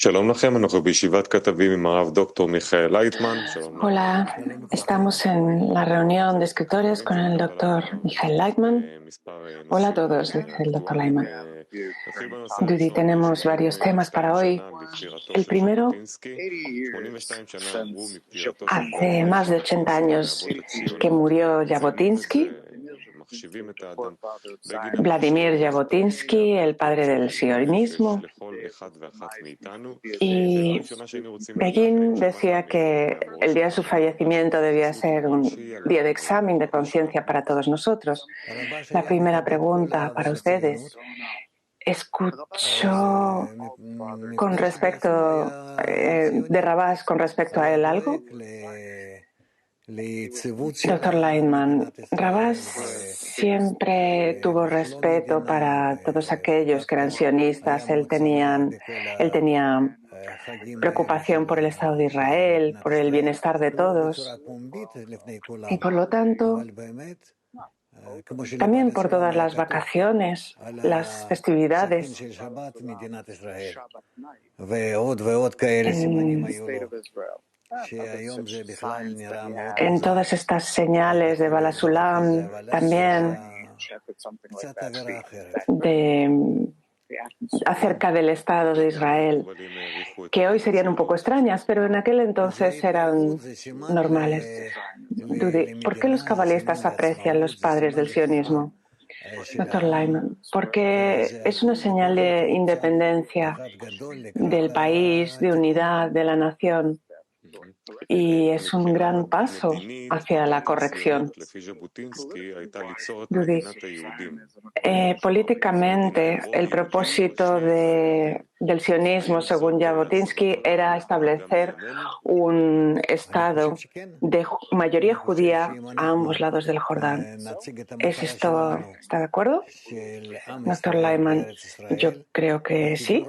שלום לכם, אנחנו בישיבת כתבים עם הרב דוקטור מיכאל לייטמן. Hola, estamos en la reunión de escritores con el doctor Michael Leitman. Hola a todos, dice el doctor Leitman. Judy, tenemos varios temas para hoy. El primero, hace más de 80 años que murió Jabotinsky, Vladimir Jabotinsky, el padre del sionismo. Y Begin decía que el día de su fallecimiento debía ser un día de examen de conciencia para todos nosotros. La primera pregunta para ustedes: ¿escuchó con respecto de Rabás con respecto a él algo? Doctor Leitman, Rabás siempre tuvo respeto para todos aquellos que eran sionistas. Él tenía preocupación por el Estado de Israel, por el bienestar de todos y, por lo tanto, también por todas las vacaciones, las festividades. En todas estas señales de Balasulam, también acerca del Estado de Israel, que hoy serían un poco extrañas, pero en aquel entonces eran normales. Dudy, ¿por qué los cabalistas aprecian los padres del sionismo? Doctor Leitman, porque es una señal de independencia del país, de unidad, de la nación. Y es un gran paso hacia la corrección. Judy, políticamente, el propósito del sionismo, según Jabotinsky, era establecer un Estado de mayoría judía a ambos lados del Jordán. ¿Está de acuerdo? Doctor Leitman, yo creo que sí.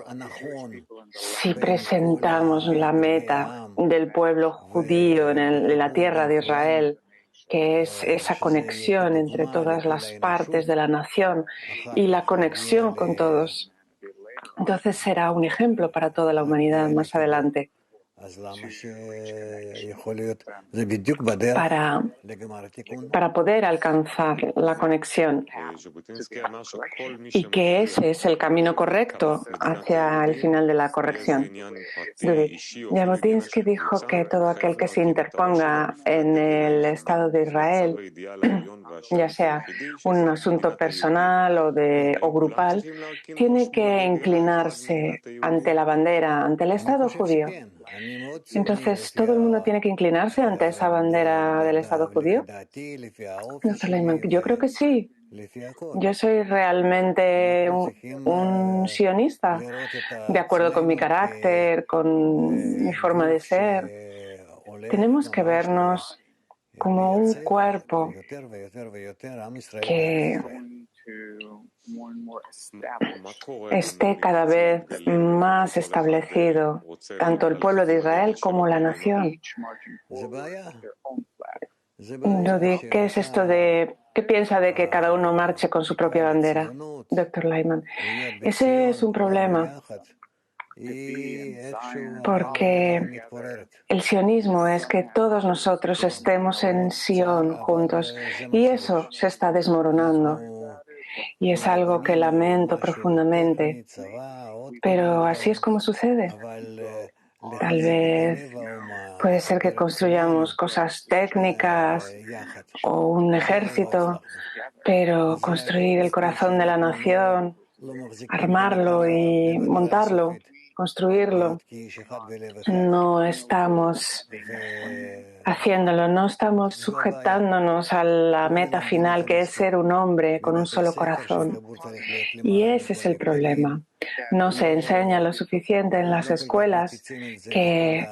Si presentamos la meta del pueblo judío en la tierra de Israel, que es esa conexión entre todas las partes de la nación y la conexión con todos, entonces será un ejemplo para toda la humanidad más adelante. Para poder alcanzar la conexión, y que ese es el camino correcto hacia el final de la corrección. Jabotinsky dijo que todo aquel que se interponga en el Estado de Israel, ya sea un asunto personal o grupal, tiene que inclinarse ante la bandera, ante el Estado judío. Entonces, ¿todo el mundo tiene que inclinarse ante esa bandera del Estado judío? Doctor Leitman, yo creo que sí. Yo soy realmente un sionista, de acuerdo con mi carácter, con mi forma de ser. Tenemos que vernos como un cuerpo que esté cada vez más establecido, tanto el pueblo de Israel como la nación. ¿Qué es esto de qué piensa de que cada uno marche con su propia bandera, doctor Leitman? Ese es un problema, porque el sionismo es que todos nosotros estemos en Sion juntos, y eso se está desmoronando. Y es algo que lamento profundamente, pero así es como sucede. Tal vez puede ser que construyamos cosas técnicas o un ejército, pero construir el corazón de la nación, armarlo y montarlo, construirlo, no estamos haciéndolo, no estamos sujetándonos a la meta final, que es ser un hombre con un solo corazón. Y ese es el problema. No se enseña lo suficiente en las escuelas que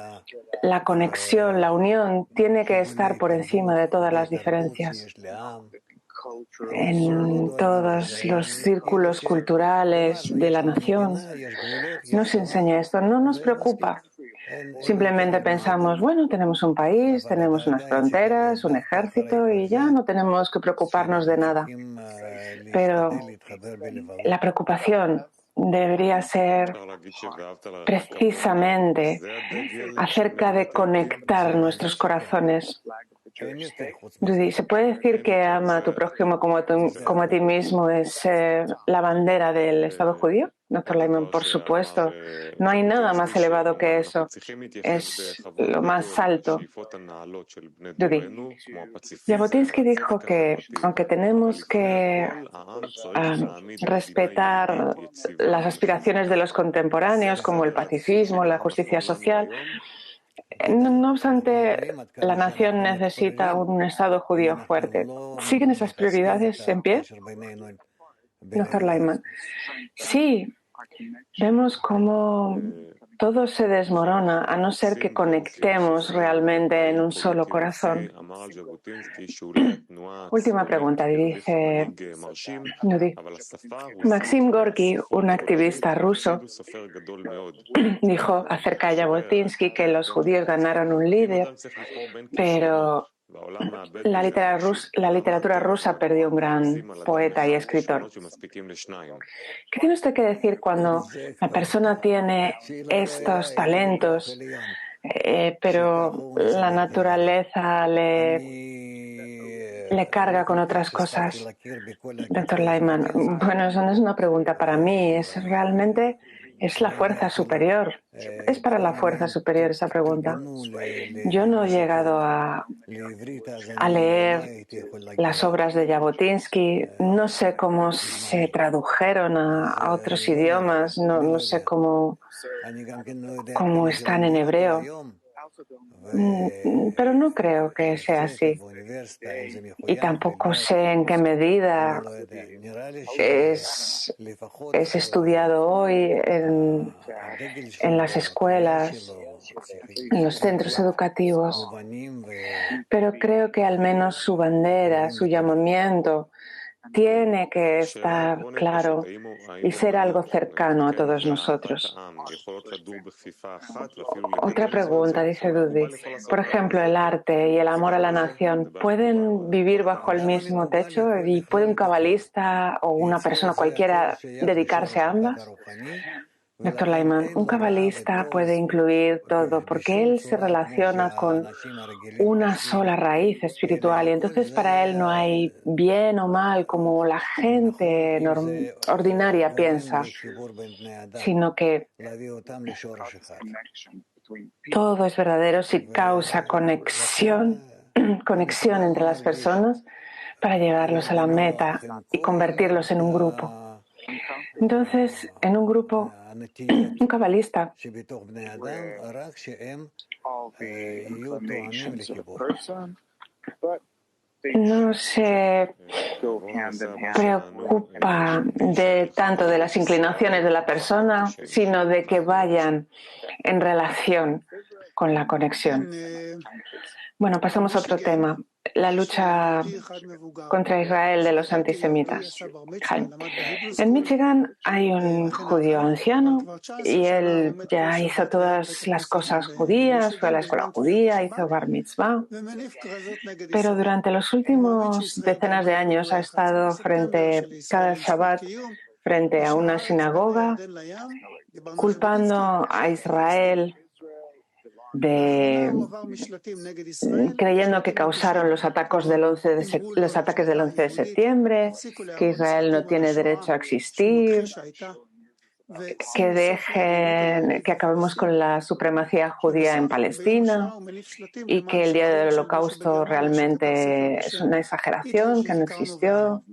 la conexión, la unión, tiene que estar por encima de todas las diferencias. En todos los círculos culturales de la nación no se enseña esto, no nos preocupa. Simplemente pensamos, bueno, tenemos un país, tenemos unas fronteras, un ejército y ya no tenemos que preocuparnos de nada. Pero la preocupación debería ser precisamente acerca de conectar nuestros corazones. Rudy, ¿se puede decir que ama a tu prójimo como a ti mismo es la bandera del Estado judío? Dr. Lyman, por supuesto. No hay nada más elevado que eso. Es lo más alto. Rudy, Jabotinsky dijo que aunque tenemos que respetar las aspiraciones de los contemporáneos como el pacifismo, la justicia social, no obstante, la nación necesita un Estado judío fuerte. ¿Siguen esas prioridades en pie? Dr. Lyman. Sí, vemos cómo todo se desmorona a no ser que conectemos realmente en un solo corazón. Última pregunta, dice Maxim Gorky, un activista ruso, dijo acerca de Jabotinsky que los judíos ganaron un líder, pero la literatura rusa perdió un gran poeta y escritor. ¿Qué tiene usted que decir cuando la persona tiene estos talentos, pero la naturaleza le carga con otras cosas? Dr. Lyman, bueno, eso no es una pregunta para mí, es la fuerza superior. Es para la fuerza superior esa pregunta. Yo no he llegado a leer las obras de Jabotinsky, no sé cómo se tradujeron a otros idiomas, no sé cómo están en hebreo. Pero no creo que sea así. Y tampoco sé en qué medida es estudiado hoy en las escuelas, en los centros educativos. Pero creo que al menos su bandera, su llamamiento, tiene que estar claro y ser algo cercano a todos nosotros. Otra pregunta, dice Dudy. Por ejemplo, el arte y el amor a la nación, ¿pueden vivir bajo el mismo techo? ¿Y puede un cabalista o una persona cualquiera dedicarse a ambas? Dr. Lyman, un cabalista puede incluir todo porque él se relaciona con una sola raíz espiritual y entonces para él no hay bien o mal como la gente ordinaria piensa, sino que todo es verdadero si causa conexión entre las personas para llevarlos a la meta y convertirlos en un grupo. Entonces, en un grupo, un cabalista no se preocupa tanto de las inclinaciones de la persona, sino de que vayan en relación con la conexión. Bueno, pasamos a otro tema. La lucha contra Israel de los antisemitas. En Michigan hay un judío anciano y él ya hizo todas las cosas judías, fue a la escuela judía, hizo bar mitzvah, pero durante los últimos decenas de años ha estado cada Shabbat frente a una sinagoga culpando a Israel creyendo que causaron los ataques del 11 de septiembre, que Israel no tiene derecho a existir, que acabemos con la supremacía judía en Palestina y que el día del Holocausto realmente es una exageración, que no existió.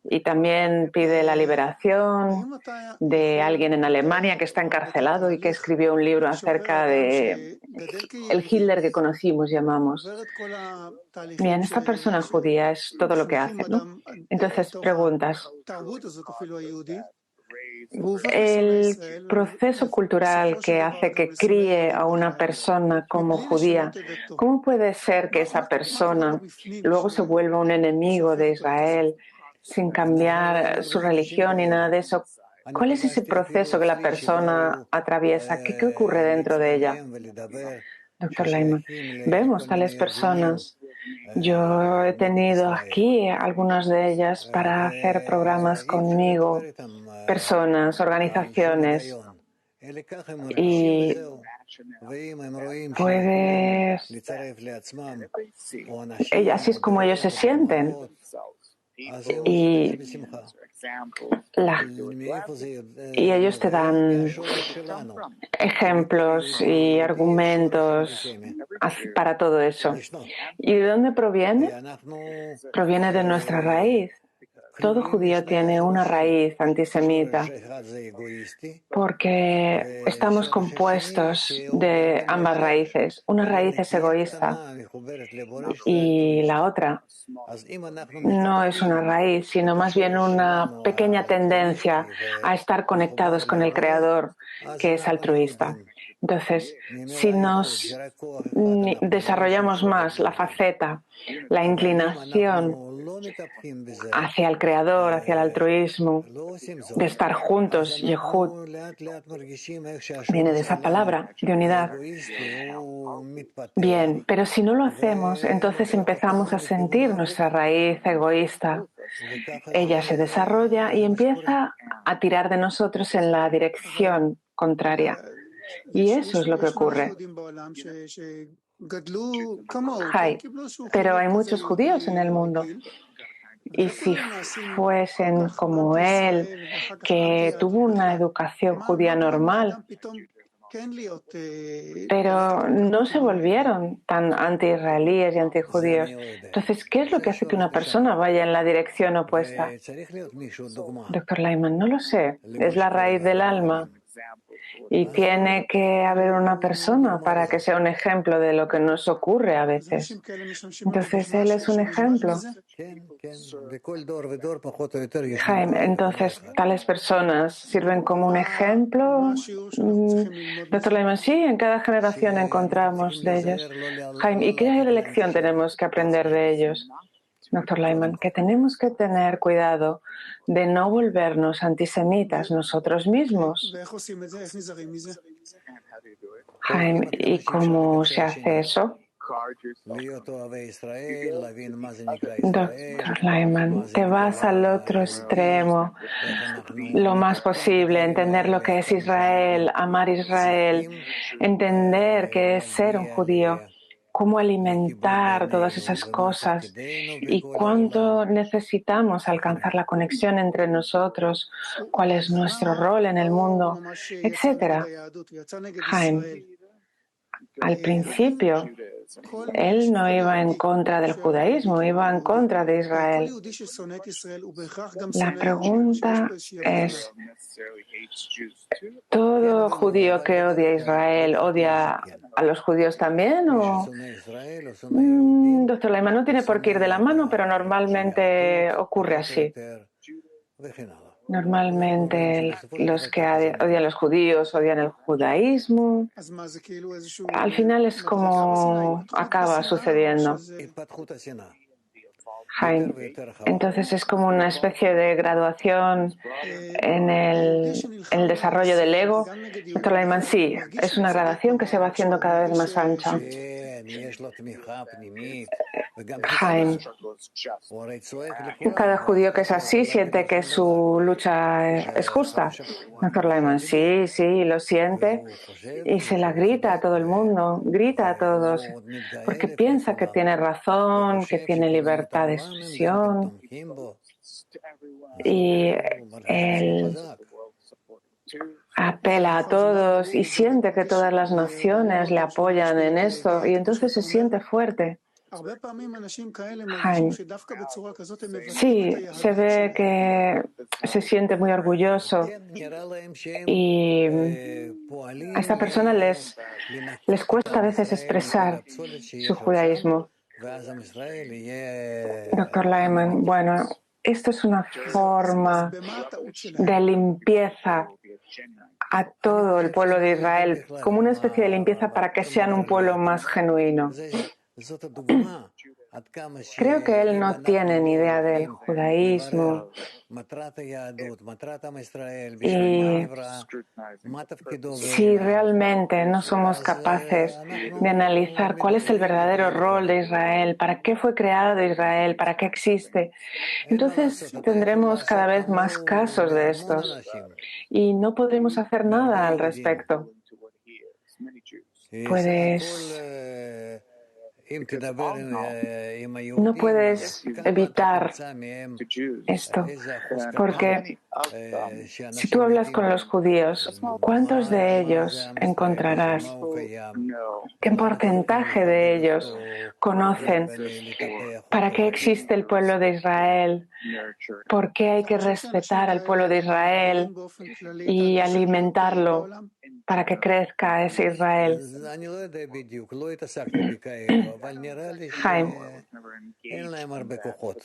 Y también pide la liberación de alguien en Alemania que está encarcelado y que escribió un libro acerca de el Hitler que conocimos, llamamos. Bien, esta persona judía es todo lo que hace, ¿no? Entonces, preguntas. El proceso cultural que hace que críe a una persona como judía, ¿cómo puede ser que esa persona luego se vuelva un enemigo de Israel sin cambiar su religión ni nada de eso? ¿Cuál es ese proceso que la persona atraviesa? ¿Qué ocurre dentro de ella? Dr. Lyman, vemos tales personas. Yo he tenido aquí algunas de ellas para hacer programas conmigo, personas, organizaciones, y puedes, así es como ellos se sienten. Y, y ellos te dan ejemplos y argumentos para todo eso. ¿Y de dónde proviene? Proviene de nuestra raíz. Todo judío tiene una raíz antisemita porque estamos compuestos de ambas raíces. Una raíz es egoísta y la otra no es una raíz, sino más bien una pequeña tendencia a estar conectados con el Creador, que es altruista. Entonces, si nos desarrollamos más la faceta, la inclinación hacia el Creador, hacia el altruismo, de estar juntos, Yehud, viene de esa palabra, de unidad. Bien, pero si no lo hacemos, entonces empezamos a sentir nuestra raíz egoísta. Ella se desarrolla y empieza a tirar de nosotros en la dirección contraria. Y eso es lo que ocurre. Pero hay muchos judíos en el mundo. Y si fuesen como él, que tuvo una educación judía normal, pero no se volvieron tan anti-israelíes y anti-judíos. Entonces, ¿qué es lo que hace que una persona vaya en la dirección opuesta? Dr. Lyman, no lo sé. Es la raíz del alma. Y tiene que haber una persona para que sea un ejemplo de lo que nos ocurre a veces. Entonces, él es un ejemplo. Jaime, entonces, ¿tales personas sirven como un ejemplo? Dr. Lyman, sí, en cada generación encontramos de ellos. Jaime, ¿y qué lección tenemos que aprender de ellos? Dr. Lyman, que tenemos que tener cuidado de no volvernos antisemitas nosotros mismos. Jaime, ¿y cómo se hace eso? Dr. Lyman, te vas al otro extremo lo más posible, entender lo que es Israel, amar Israel, entender qué es ser un judío, cómo alimentar todas esas cosas y cuánto necesitamos alcanzar la conexión entre nosotros, cuál es nuestro rol en el mundo, etc. Jaime, al principio, él no iba en contra del judaísmo, iba en contra de Israel. La pregunta es, ¿todo judío que odia a Israel odia a los judíos también? ¿O? Dr. Lyman, no tiene por qué ir de la mano, pero normalmente ocurre así. Normalmente los que odian a los judíos odian el judaísmo. Al final es como acaba sucediendo. Jaime, entonces es como una especie de graduación en el desarrollo del ego. Dr. Lyman, sí, es una gradación que se va haciendo cada vez más ancha. Jaime, cada judío que es así siente que su lucha es justa. Dr. Lyman, sí, sí, lo siente y se la grita a todo el mundo, grita a todos, porque piensa que tiene razón, que tiene libertad de expresión y él apela a todos y siente que todas las naciones le apoyan en esto y entonces se siente fuerte. Jaime, sí, se ve que se siente muy orgulloso y a esta persona les cuesta a veces expresar su judaísmo. Dr. Lyman, bueno, esto es una forma de limpieza a todo el pueblo de Israel, como una especie de limpieza para que sean un pueblo más genuino. Creo que él no tiene ni idea del judaísmo y si realmente no somos capaces de analizar cuál es el verdadero rol de Israel, para qué fue creado Israel, para qué existe, entonces tendremos cada vez más casos de estos y no podremos hacer nada al respecto. No puedes evitar esto, porque si tú hablas con los judíos, ¿cuántos de ellos encontrarás? ¿Qué porcentaje de ellos conocen para qué existe el pueblo de Israel? ¿Por qué hay que respetar al pueblo de Israel y alimentarlo para que crezca ese Israel? Jaime,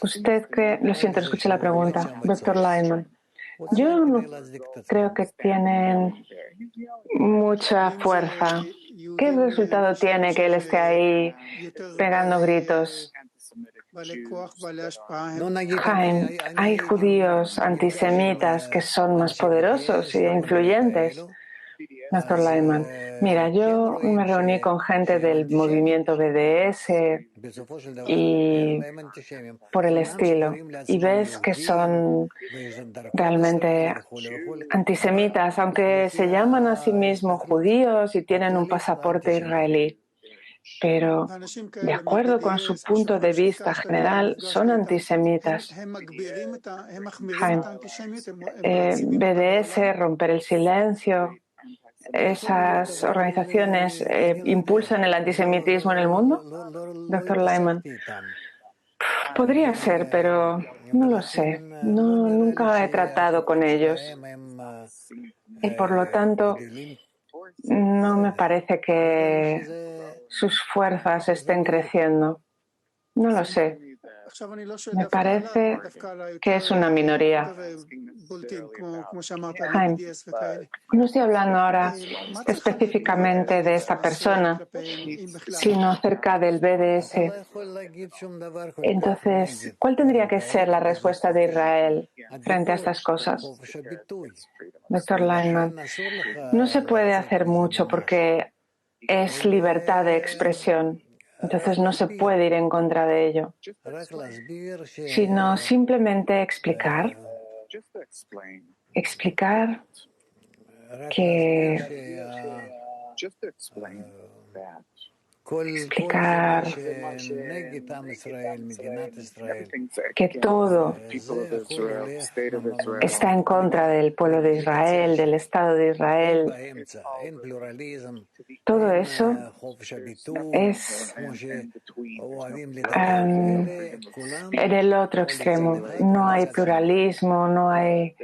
usted cree, lo siento, escuché la pregunta, doctor Lyman. Yo no creo que tienen mucha fuerza. ¿Qué resultado tiene que él esté ahí pegando gritos? Jaime, hay judíos antisemitas que son más poderosos e influyentes. Doctor Lyman, mira, yo me reuní con gente del movimiento BDS y por el estilo, y ves que son realmente antisemitas, aunque se llaman a sí mismos judíos y tienen un pasaporte israelí. Pero, de acuerdo con su punto de vista general, son antisemitas. Jaime, BDS, Romper el Silencio, ¿esas organizaciones impulsan el antisemitismo en el mundo? Doctor Lyman. Podría ser, pero no lo sé. No, nunca he tratado con ellos. Y por lo tanto, no me parece que sus fuerzas estén creciendo. No lo sé. Me parece que es una minoría. Jaime, no estoy hablando ahora específicamente de esta persona, sino acerca del BDS. Entonces, ¿cuál tendría que ser la respuesta de Israel frente a estas cosas? Doctor Lyman, no se puede hacer mucho porque es libertad de expresión. Entonces no se puede ir en contra de ello, sino simplemente explicar que que todo está en contra del pueblo de Israel, del Estado de Israel. Todo eso es en el otro extremo. No hay pluralismo, no hay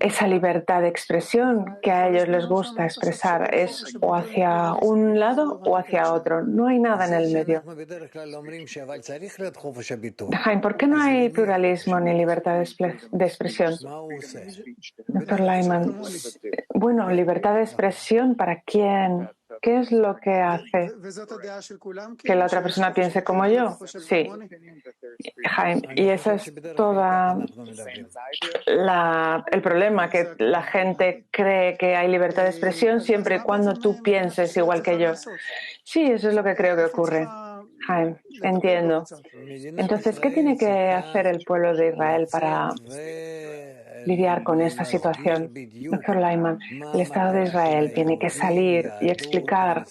esa libertad de expresión que a ellos les gusta expresar. Es o hacia un lado o hacia otro. No hay nada en el medio. Jaime, ¿por qué no hay pluralismo ni libertad de expresión? Doctor Lyman, bueno, libertad de expresión ¿para quién? ¿Qué es lo que hace que la otra persona piense como yo? Sí, Jaime, y ese es todo el problema, que la gente cree que hay libertad de expresión siempre y cuando tú pienses igual que yo. Sí, eso es lo que creo que ocurre. Jaime, entiendo. Entonces, ¿qué tiene que hacer el pueblo de Israel para lidiar con esta situación? Doctor Lyman, el Estado de Israel tiene que salir y explicar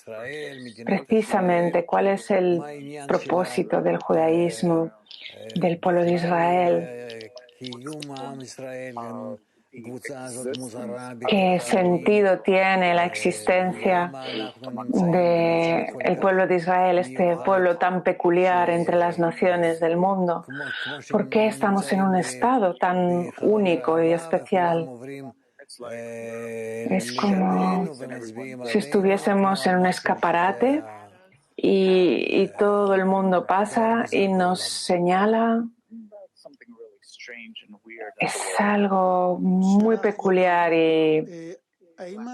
precisamente cuál es el propósito del judaísmo, del pueblo de Israel. ¿Qué sentido tiene la existencia del pueblo de Israel, este pueblo tan peculiar entre las naciones del mundo? ¿Por qué estamos en un estado tan único y especial? Es como si estuviésemos en un escaparate y todo el mundo pasa y nos señala. Es algo muy peculiar y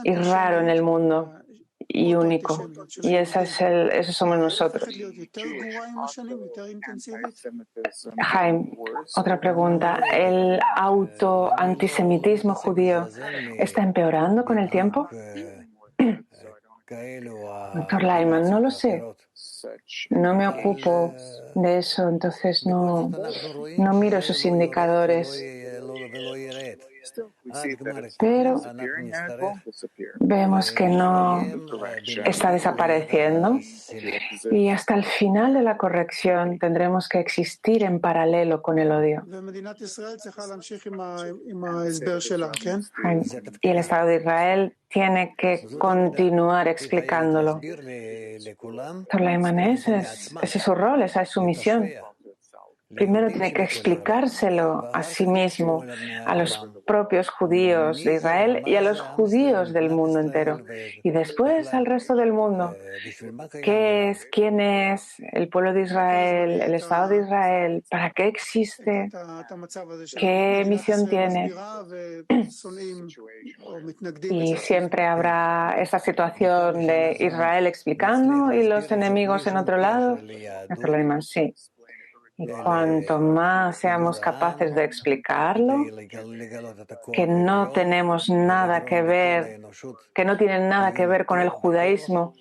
raro en el mundo. y único. Y eso somos nosotros. Jaime, otra pregunta. ¿El autoantisemitismo judío está empeorando con el tiempo? Doctor Lyman, no lo sé. No me ocupo de eso, entonces no miro esos indicadores. Pero vemos que no está desapareciendo y hasta el final de la corrección tendremos que existir en paralelo con el odio. Y el Estado de Israel tiene que continuar explicándolo. Doctor Lyman, ese es su rol, esa es su misión. Primero tiene que explicárselo a sí mismo, a los propios judíos de Israel y a los judíos del mundo entero. Y después al resto del mundo. ¿Qué es? ¿Quién es el pueblo de Israel? ¿El Estado de Israel? ¿Para qué existe? ¿Qué misión tiene? Y siempre habrá esa situación de Israel explicando y los enemigos en otro lado. Doctor Lyman, sí. Y cuanto más seamos capaces de explicarlo, que no tenemos nada que ver, que no tienen nada que ver con el judaísmo,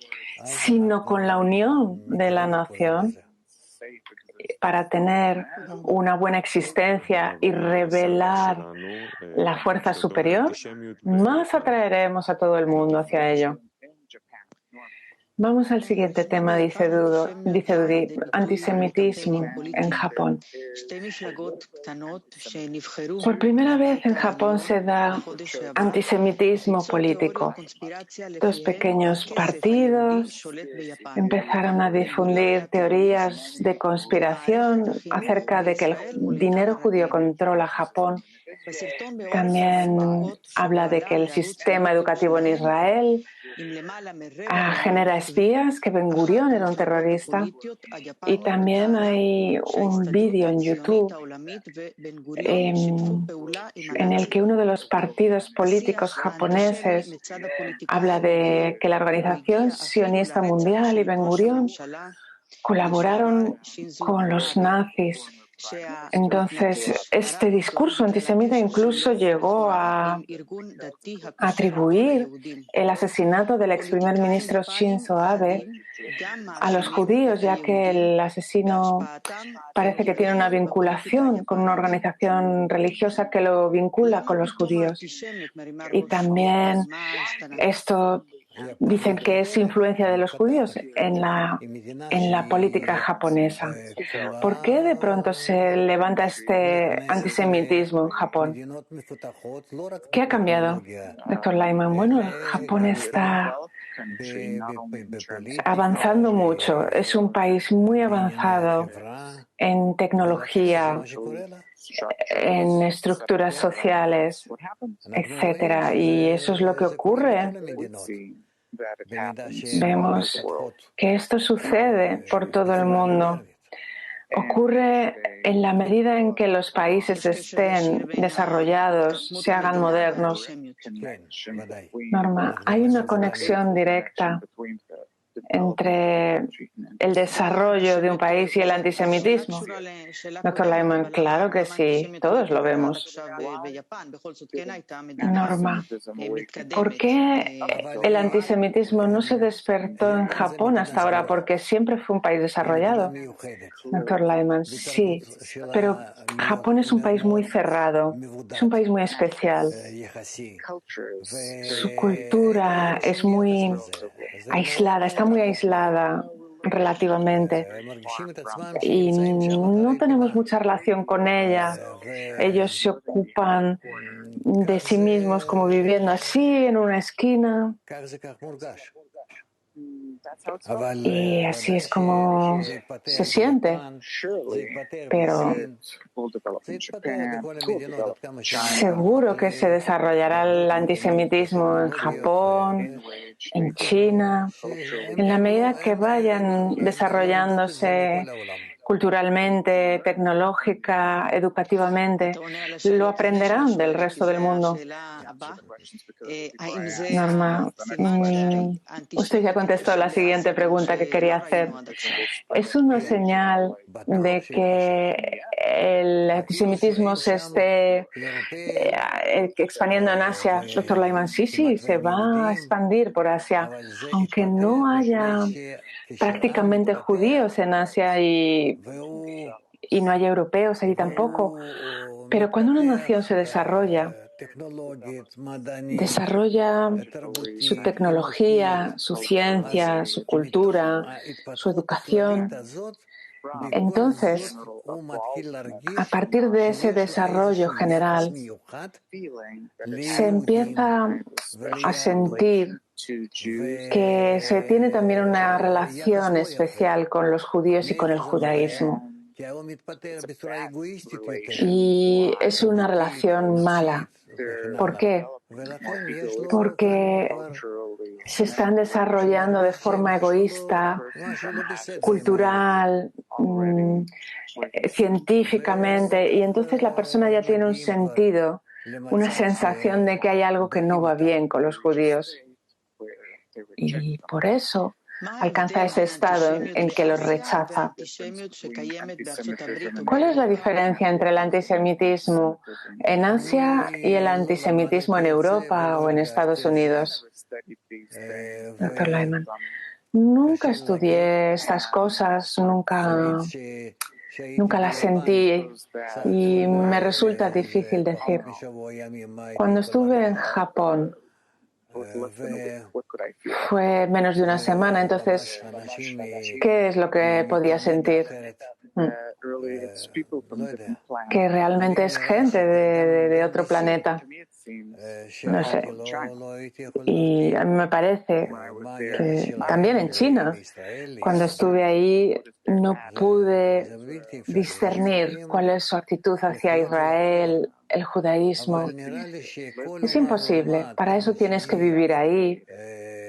sino con la unión de la nación, para tener una buena existencia y revelar la fuerza superior, más atraeremos a todo el mundo hacia ello. Vamos al siguiente tema, dice Dudi, antisemitismo en Japón. Por primera vez en Japón se da antisemitismo político. Dos pequeños partidos empezaron a difundir teorías de conspiración acerca de que el dinero judío controla Japón. También habla de que el sistema educativo en Israel genera espías, que Ben Gurión era un terrorista. Y también hay un vídeo en YouTube en el que uno de los partidos políticos japoneses habla de que la Organización Sionista Mundial y Ben Gurión colaboraron con los nazis. Entonces, este discurso antisemita incluso llegó a atribuir el asesinato del ex primer ministro Shinzo Abe a los judíos, ya que el asesino parece que tiene una vinculación con una organización religiosa que lo vincula con los judíos. Y también esto dicen que es influencia de los judíos en la política japonesa. ¿Por qué de pronto se levanta este antisemitismo en Japón? ¿Qué ha cambiado, doctor Lyman? Bueno, Japón está avanzando mucho. Es un país muy avanzado en tecnología, en estructuras sociales, etcétera. Y eso es lo que ocurre. Vemos que esto sucede por todo el mundo. Ocurre en la medida en que los países estén desarrollados, se hagan modernos. Norma, hay una conexión directa entre el desarrollo de un país y el antisemitismo. Doctor Lyman, claro que sí, todos lo vemos. Norma, ¿por qué el antisemitismo no se despertó en Japón hasta ahora? Porque siempre fue un país desarrollado. Doctor Lyman, sí, pero Japón es un país muy cerrado, es un país muy especial. Su cultura es muy aislada, está muy aislada relativamente y no tenemos mucha relación con ella. Ellos se ocupan de sí mismos como viviendo así en una esquina. Y así es como se siente. Pero seguro que se desarrollará el antisemitismo en Japón, en China, en la medida que vayan desarrollándose culturalmente, tecnológica, educativamente, lo aprenderán del resto del mundo. Norma, usted ya contestó la siguiente pregunta que quería hacer. ¿Es una señal de que el antisemitismo se esté expandiendo en Asia? Doctor Lyman, sí, se va a expandir por Asia, aunque no haya prácticamente judíos en Asia y no hay europeos allí tampoco. Pero cuando una nación se desarrolla su tecnología, su ciencia, su cultura, su educación, entonces, a partir de ese desarrollo general, se empieza a sentir que se tiene también una relación especial con los judíos y con el judaísmo. Y es una relación mala. ¿Por qué? Porque se están desarrollando de forma egoísta, cultural, científicamente, y entonces la persona ya tiene un sentido, una sensación de que hay algo que no va bien con los judíos. Y por eso alcanza ese estado en que los rechaza. ¿Cuál es la diferencia entre el antisemitismo en Asia y el antisemitismo en Europa o en Estados Unidos? Doctor Lyman, nunca estudié estas cosas, nunca las sentí y me resulta difícil decir. Cuando estuve en Japón, fue menos de una semana, entonces, ¿qué es lo que podía sentir? Que realmente es gente de otro planeta. No sé. Y a mí me parece que también en China, cuando estuve ahí, no pude discernir cuál es su actitud hacia Israel, el judaísmo. Es imposible. Para eso tienes que vivir ahí,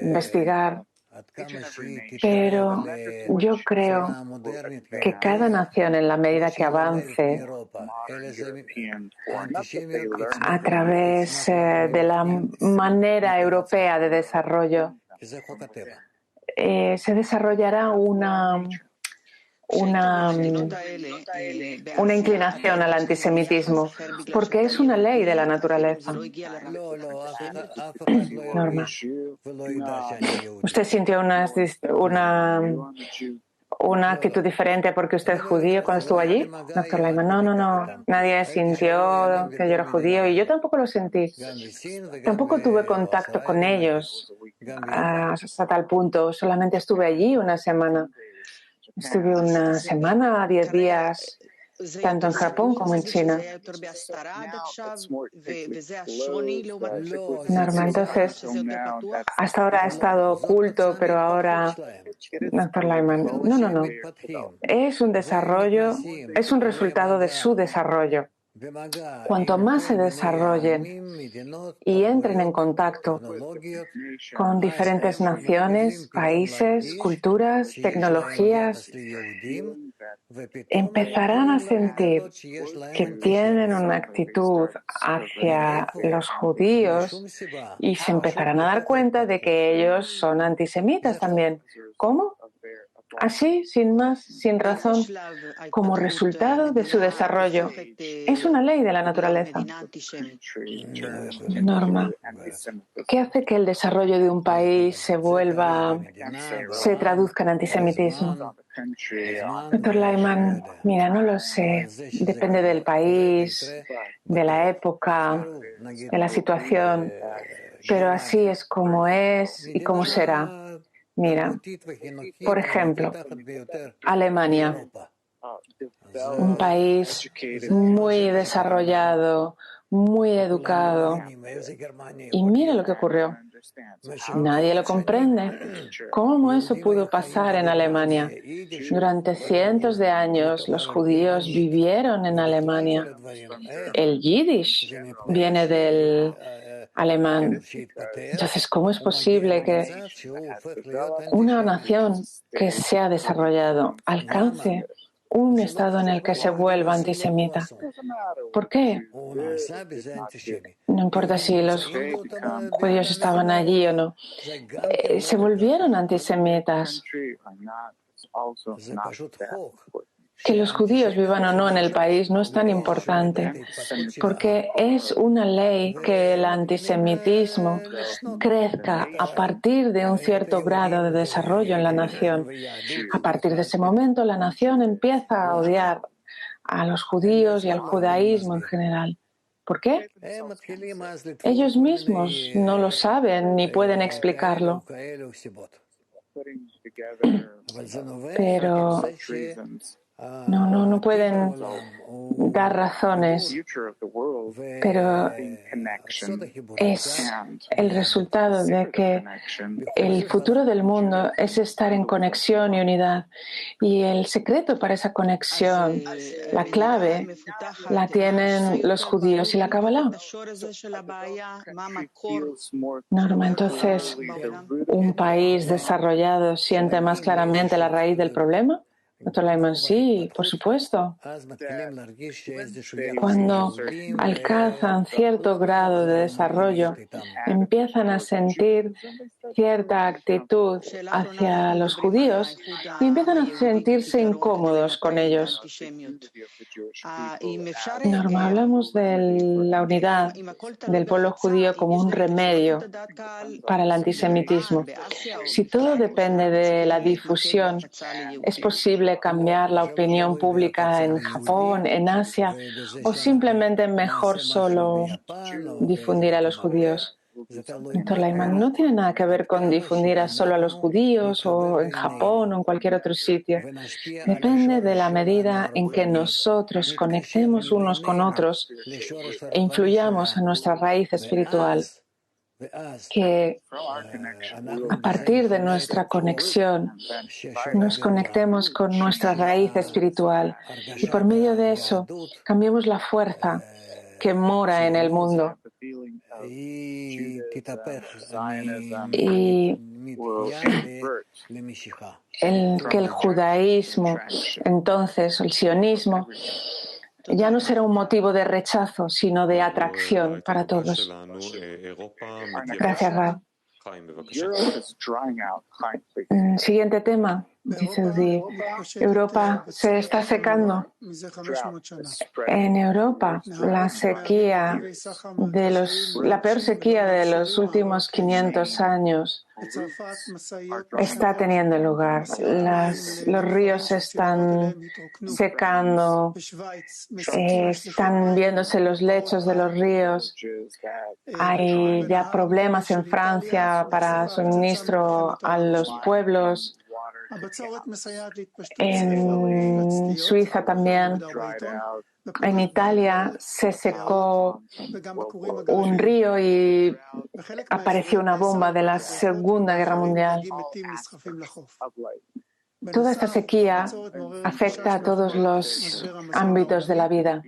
investigar. Pero yo creo que cada nación, en la medida que avance a través de la manera europea de desarrollo, se desarrollará una inclinación al antisemitismo, porque es una ley de la naturaleza. Norma, ¿usted sintió una actitud diferente porque usted es judío cuando estuvo allí? Doctor Lyman, no. Nadie sintió que yo era judío y yo tampoco lo sentí. Tampoco tuve contacto con ellos hasta tal punto. Solamente estuve allí una semana. Estuve una semana, 10 días, tanto en Japón como en China. Norma, entonces, hasta ahora ha estado oculto, pero ahora, Dr. Lyman, no. Es un desarrollo, es un resultado de su desarrollo. Cuanto más se desarrollen y entren en contacto con diferentes naciones, países, culturas, tecnologías, empezarán a sentir que tienen una actitud hacia los judíos y se empezarán a dar cuenta de que ellos son antisemitas también. ¿Cómo? Así, sin más, sin razón, como resultado de su desarrollo. Es una ley de la naturaleza. Norma, ¿qué hace que el desarrollo de un país se traduzca en antisemitismo? Doctor Lyman, mira, no lo sé. Depende del país, de la época, de la situación, pero así es como es y como será. Mira, por ejemplo, Alemania, un país muy desarrollado, muy educado. Y mira lo que ocurrió. Nadie lo comprende. ¿Cómo eso pudo pasar en Alemania? Durante cientos de años los judíos vivieron en Alemania. El yiddish viene del alemán. Entonces, ¿cómo es posible que una nación que se ha desarrollado alcance un estado en el que se vuelva antisemita. ¿Por qué? No importa si los judíos estaban allí o no. Se volvieron antisemitas. Que los judíos vivan o no en el país no es tan importante, porque es una ley que el antisemitismo crezca a partir de un cierto grado de desarrollo en la nación. A partir de ese momento, la nación empieza a odiar a los judíos y al judaísmo en general. ¿Por qué? Ellos mismos no lo saben ni pueden explicarlo. Pero no pueden dar razones, pero es el resultado de que el futuro del mundo es estar en conexión y unidad. Y el secreto para esa conexión, la clave, la tienen los judíos y la Kabbalah. Norma, entonces, ¿un país desarrollado siente más claramente la raíz del problema? Dr. Lyman, sí, por supuesto. Cuando alcanzan cierto grado de desarrollo, empiezan a sentir cierta actitud hacia los judíos y empiezan a sentirse incómodos con ellos. Norma, hablamos de la unidad del pueblo judío como un remedio para el antisemitismo. Si todo depende de la difusión, ¿es posible cambiar la opinión pública en Japón, en Asia, o simplemente mejor solo difundir a los judíos? Dr. Lyman, no tiene nada que ver con difundir solo a los judíos o en Japón o en cualquier otro sitio. Depende de la medida en que nosotros conectemos unos con otros e influyamos en nuestra raíz espiritual. Que a partir de nuestra conexión nos conectemos con nuestra raíz espiritual y por medio de eso cambiemos la fuerza que mora en el mundo. Y que el judaísmo, entonces el sionismo, ya no será un motivo de rechazo, sino de atracción para todos. Gracias, Rab. Siguiente tema, dice Udi. Europa se está secando. En Europa, la peor sequía de los últimos 500 años está teniendo lugar. Los ríos se están secando, están viéndose los lechos de los ríos. Hay ya problemas en Francia para suministro a los pueblos. En Suiza también. En Italia se secó un río y apareció una bomba de la Segunda Guerra Mundial. Toda esta sequía afecta a todos los ámbitos de la vida.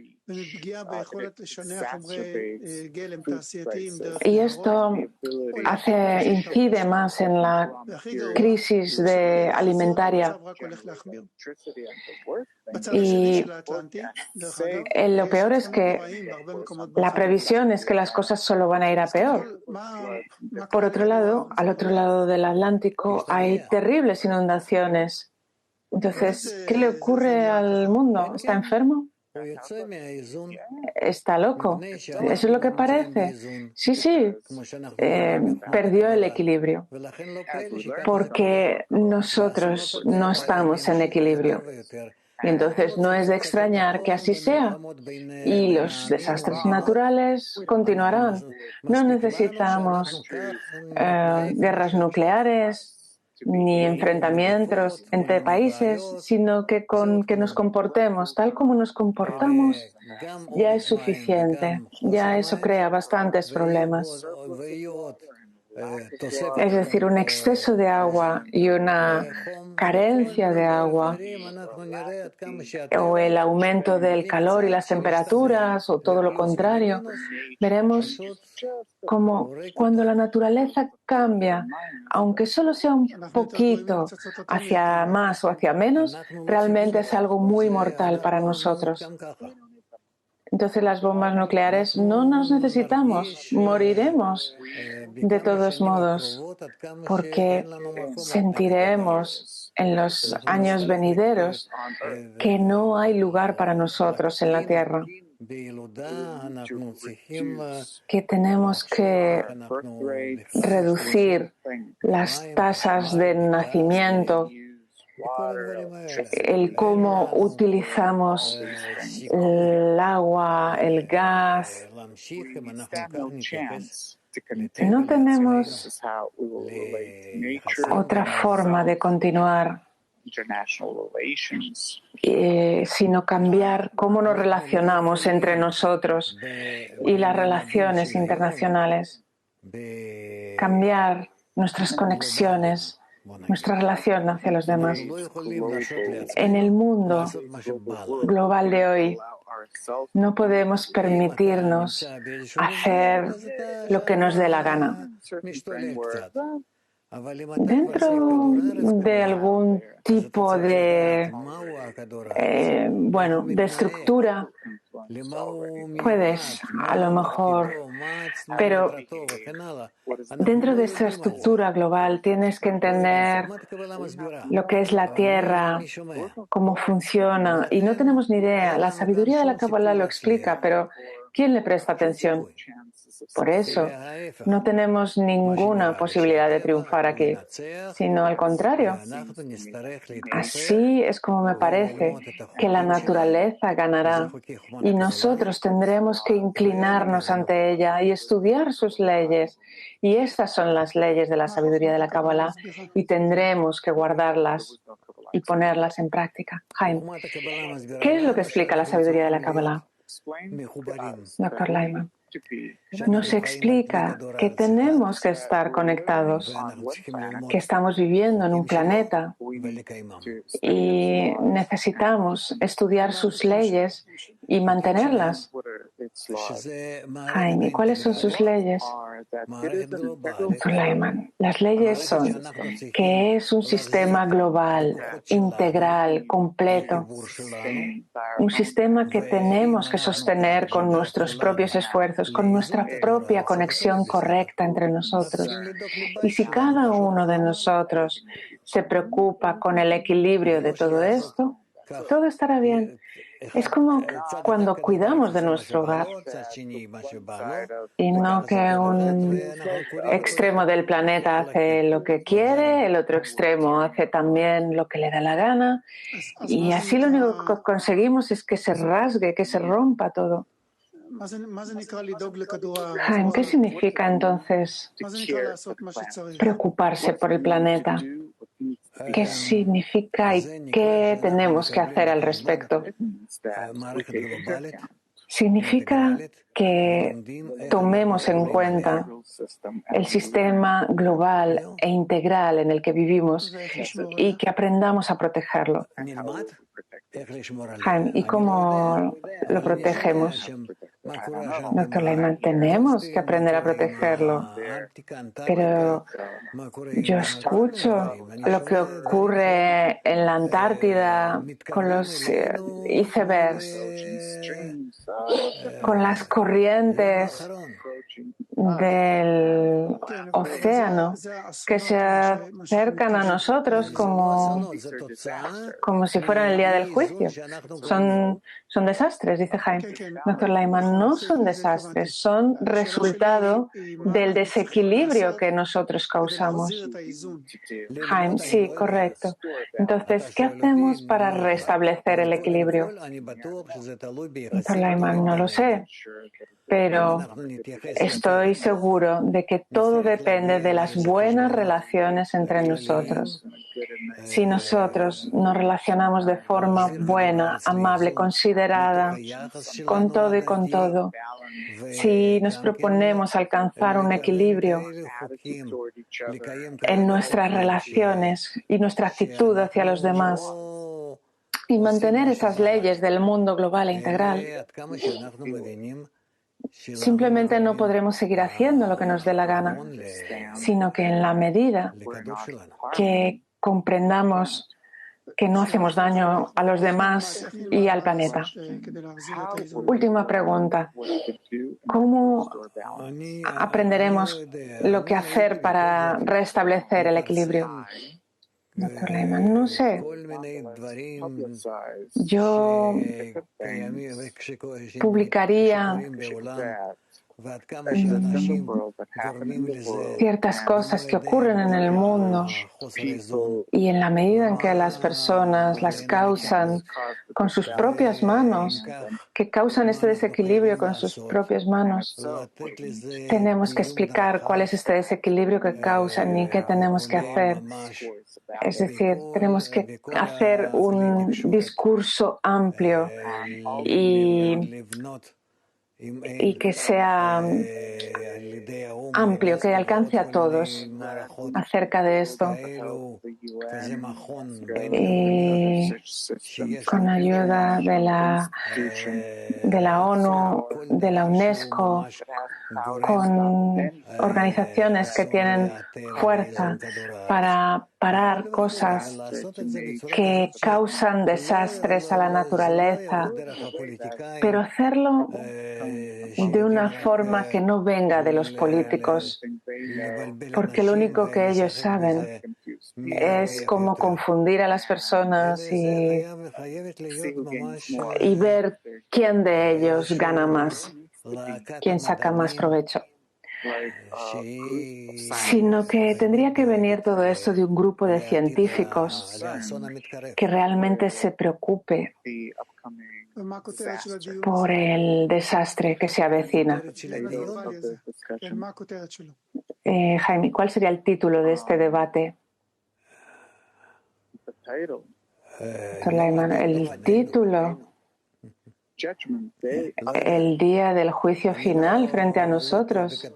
Y esto incide más en la crisis alimentaria. Y lo peor es que la previsión es que las cosas solo van a ir a peor. Por otro lado, al otro lado del Atlántico hay terribles inundaciones. Entonces, ¿qué le ocurre al mundo? ¿Está enfermo? ¿Está loco? ¿Eso es lo que parece? Sí. Perdió el equilibrio. Porque nosotros no estamos en equilibrio. Y entonces no es de extrañar que así sea. Y los desastres naturales continuarán. No necesitamos guerras nucleares ni enfrentamientos entre países, sino que con que nos comportemos tal como nos comportamos ya es suficiente. Ya eso crea bastantes problemas. Es decir, un exceso de agua y una carencia de agua, o el aumento del calor y las temperaturas, o todo lo contrario, veremos como cuando la naturaleza cambia, aunque solo sea un poquito hacia más o hacia menos, realmente es algo muy mortal para nosotros. Entonces las bombas nucleares no nos necesitamos, moriremos de todos modos, porque sentiremos en los años venideros que no hay lugar para nosotros en la Tierra, que tenemos que reducir las tasas de nacimiento, el cómo utilizamos el agua, el gas. No tenemos otra forma de continuar, sino cambiar cómo nos relacionamos entre nosotros y las relaciones internacionales. Cambiar nuestras conexiones, nuestra relación hacia los demás. En el mundo global de hoy, no podemos permitirnos hacer lo que nos dé la gana. Dentro de algún tipo de estructura, puedes a lo mejor, pero dentro de esa estructura global tienes que entender lo que es la Tierra, cómo funciona, y no tenemos ni idea. La sabiduría de la Kabbalah lo explica, pero ¿quién le presta atención? Por eso no tenemos ninguna posibilidad de triunfar aquí, sino al contrario. Así es como me parece que la naturaleza ganará y nosotros tendremos que inclinarnos ante ella y estudiar sus leyes. Y estas son las leyes de la sabiduría de la Kabbalah y tendremos que guardarlas y ponerlas en práctica. Jaime, ¿qué es lo que explica la sabiduría de la Kabbalah? Doctor Lyman. Nos explica que tenemos que estar conectados, que estamos viviendo en un planeta y necesitamos estudiar sus leyes y mantenerlas. Jaime, ¿cuáles son sus leyes? Dr. Lyman, las leyes son que es un sistema global, integral, completo, un sistema que tenemos que sostener con nuestros propios esfuerzos, con nuestra propia conexión correcta entre nosotros. Y si cada uno de nosotros se preocupa con el equilibrio de todo esto, todo estará bien. Es como cuando cuidamos de nuestro hogar y no que un extremo del planeta hace lo que quiere, el otro extremo hace también lo que le da la gana y así lo único que conseguimos es que se rasgue, que se rompa todo. Jaime, ¿qué significa entonces preocuparse por el planeta? ¿Qué significa y qué tenemos que hacer al respecto? Significa que tomemos en cuenta el sistema global e integral en el que vivimos y que aprendamos a protegerlo. Jaime, ¿y cómo lo protegemos? Doctor Lyman, tenemos que aprender a protegerlo, pero yo escucho lo que ocurre en la Antártida con los icebergs, con las corrientes del océano que se acercan a nosotros como si fueran el día del juicio. Son desastres, dice Jaime. Doctor Lyman, no son desastres, son resultado del desequilibrio que nosotros causamos. Jaime, sí, correcto. Entonces, ¿qué hacemos para restablecer el equilibrio? Doctor Lyman, no lo sé, pero estoy seguro de que todo depende de las buenas relaciones entre nosotros. Si nosotros nos relacionamos de forma buena, amable, considerada, con todo y con todo, si nos proponemos alcanzar un equilibrio en nuestras relaciones y nuestra actitud hacia los demás y mantener esas leyes del mundo global e integral, simplemente no podremos seguir haciendo lo que nos dé la gana, sino que en la medida que comprendamos que no hacemos daño a los demás y al planeta. Última pregunta. ¿Cómo aprenderemos lo que hacer para restablecer el equilibrio? Dr. Leiman, no sé. Yo publicaría ciertas cosas que ocurren en el mundo y en la medida en que las personas las causan con sus propias manos, que causan este desequilibrio con sus propias manos, tenemos que explicar cuál es este desequilibrio que causan y qué tenemos que hacer. Es decir, tenemos que hacer un discurso amplio y que sea amplio, que alcance a todos acerca de esto. Y con ayuda de la ONU, de la UNESCO, con organizaciones que tienen fuerza para parar cosas que causan desastres a la naturaleza, pero hacerlo de una forma que no venga de los políticos, porque lo único que ellos saben es cómo confundir a las personas y ver quién de ellos gana más, quién saca más provecho. Sino que tendría que venir todo esto de un grupo de científicos que realmente se preocupe por el desastre que se avecina. Jaime, ¿cuál sería el título de este debate? Dr. Leiman, el título, el día del juicio final frente a nosotros.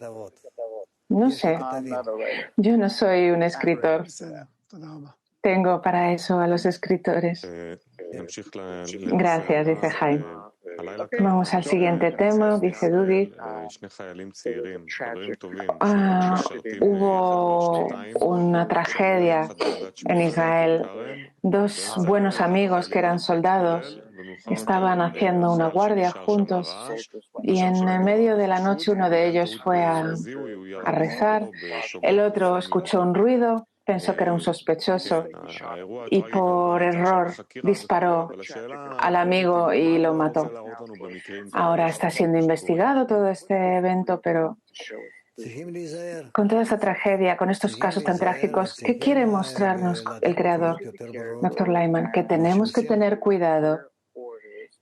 No sé, yo no soy un escritor. Tengo para eso a los escritores. Gracias, dice Jaime. Vamos al siguiente tema, dice Dudi. Hubo una tragedia en Israel. Dos buenos amigos que eran soldados estaban haciendo una guardia juntos y en medio de la noche uno de ellos fue a rezar, el otro escuchó un ruido, pensó que era un sospechoso y por error disparó al amigo y lo mató. Ahora está siendo investigado todo este evento, pero con toda esta tragedia, con estos casos tan trágicos, ¿qué quiere mostrarnos el Creador, Dr. Leiman? Que tenemos que tener cuidado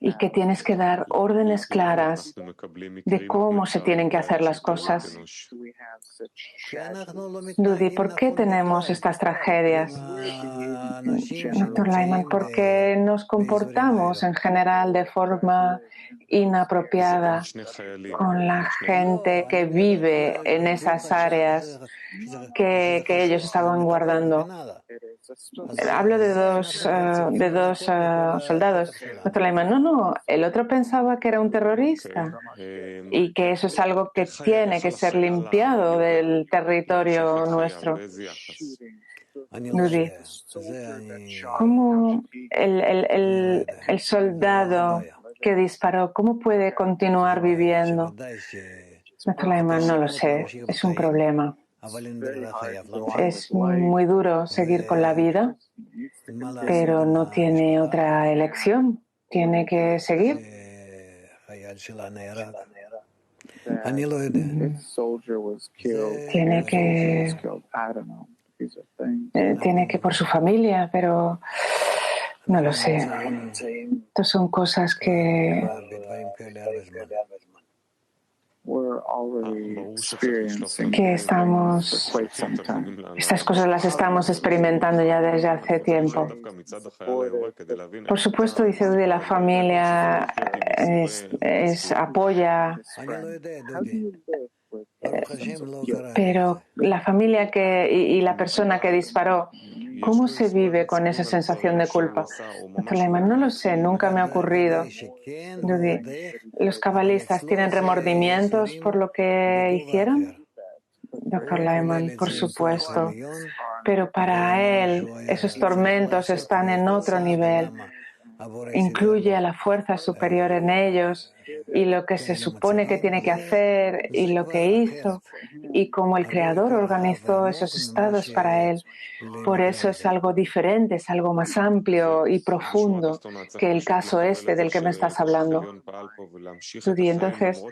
y que tienes que dar órdenes claras de cómo se tienen que hacer las cosas. Dudi, ¿por qué tenemos estas tragedias? Dr. Leiman, porque nos comportamos en general de forma inapropiada con la gente que vive en esas áreas que ellos estaban guardando. Hablo de dos soldados. Dr. Leiman, no, el otro pensaba que era un terrorista y que eso es algo que tiene que ser limpiado del territorio nuestro. Dudi, ¿cómo el soldado que disparó, cómo puede continuar viviendo? Dr. Leiman, no lo sé, es un problema. Es muy duro seguir con la vida, pero no tiene otra elección. Tiene que seguir. Tiene que por su familia, pero no lo sé. Estas son cosas que estas cosas las estamos experimentando ya desde hace tiempo. Por supuesto, dice Dudi, la familia apoya Pero la familia y la persona que disparó, ¿cómo se vive con esa sensación de culpa? Dr. Lehman, no lo sé, nunca me ha ocurrido. ¿Los cabalistas tienen remordimientos por lo que hicieron? Dr. Lehman, por supuesto. Pero para él, esos tormentos están en otro nivel. Incluye a la fuerza superior en ellos y lo que se supone que tiene que hacer y lo que hizo y cómo el Creador organizó esos estados para él. Por eso es algo diferente, es algo más amplio y profundo que el caso este del que me estás hablando. Judy, entonces,